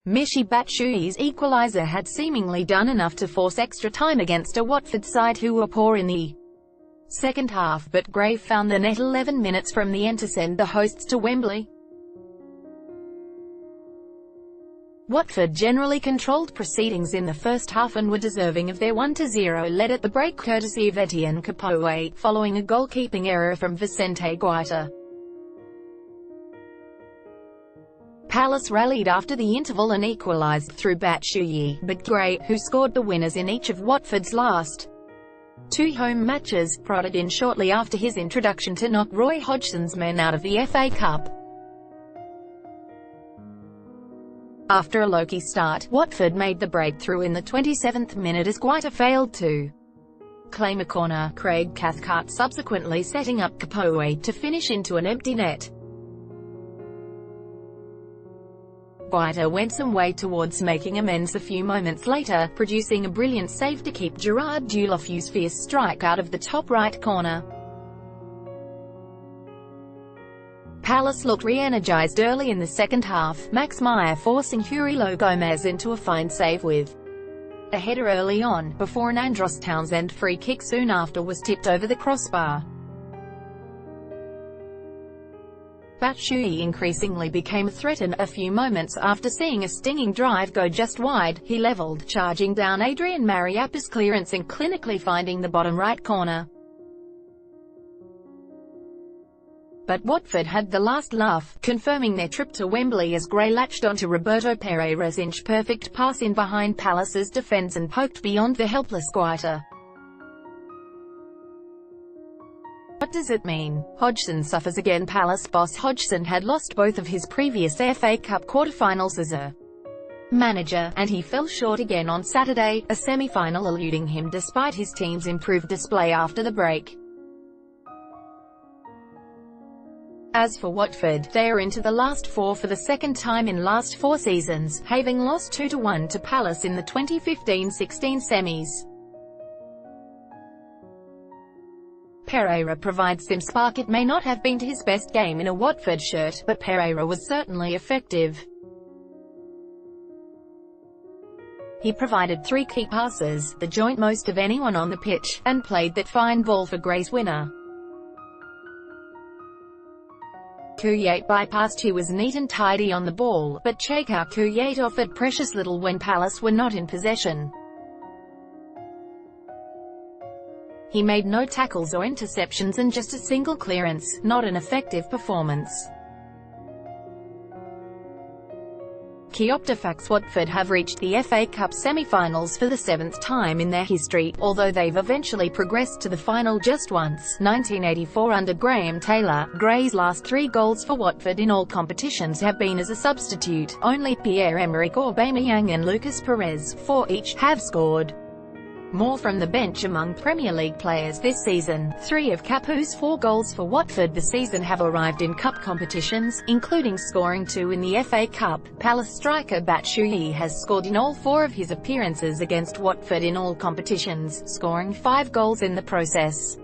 Michy Batshuayi's equaliser had seemingly done enough to force extra time against a Watford side who were poor in the second half, but Gray found the net 11 minutes from the end to send the hosts to Wembley. Watford generally controlled proceedings in the first half and were deserving of their 1-0 lead at the break courtesy of Batshuayi, following a goalkeeping error from Vicente Guaita. Palace rallied after the interval and equalised through Batshuayi, but Gray, who scored the winners in each of Watford's last two home matches, prodded in shortly after his introduction to knock Roy Hodgson's men out of the FA Cup. After a low-key start, Watford made the breakthrough in the 27th minute as Guaita failed to claim a corner, Craig Cathcart subsequently setting up Batshuayi to finish into an empty net. Guaita went some way towards making amends a few moments later, producing a brilliant save to keep Gerard Deulofeu's fierce strike out of the top right corner. Palace looked re-energised early in the second half, Max Meyer forcing Hurilo Gomez into a fine save with a header early on, before an Andros Townsend free kick soon after was tipped over the crossbar. Batshuayi increasingly became a threat and, a few moments after seeing a stinging drive go just wide, he levelled, charging down Adrian Mariappa's clearance and clinically finding the bottom right corner. But Watford had the last laugh, confirming their trip to Wembley as Gray latched onto Roberto Pereira's inch-perfect pass in behind Palace's defence and poked beyond the helpless Guaita. What does it mean? Hodgson suffers again. Palace boss Hodgson had lost both of his previous FA Cup quarter-finals as a manager, and he fell short again on Saturday, a semi-final eluding him despite his team's improved display after the break. As for Watford, they are into the last four for the second time in last four seasons, having lost 2-1 to Palace in the 2015-16 semis. Pereira provides some spark. It may not have been his best game in a Watford shirt, but Pereira was certainly effective. He provided 3 key passes, the joint most of anyone on the pitch, and played that fine ball for Gray's winner. Kouyaté bypassed. He was neat and tidy on the ball, but Cheikhou Kouyaté offered precious little when Palace were not in possession. He made no tackles or interceptions and just a single clearance, not an effective performance. Key optifacts: Watford have reached the FA Cup semi-finals for the 7th time in their history, although they've eventually progressed to the final just once, 1984 under Graham Taylor. Gray's last 3 goals for Watford in all competitions have been as a substitute. Only Pierre-Emerick Aubameyang and Lucas Perez, 4 each, have scored more from the bench among Premier League players this season. 3 of Capoe's 4 goals for Watford this season have arrived in cup competitions, including scoring 2 in the FA Cup. Palace striker Batshuayi has scored in all 4 of his appearances against Watford in all competitions, scoring 5 goals in the process.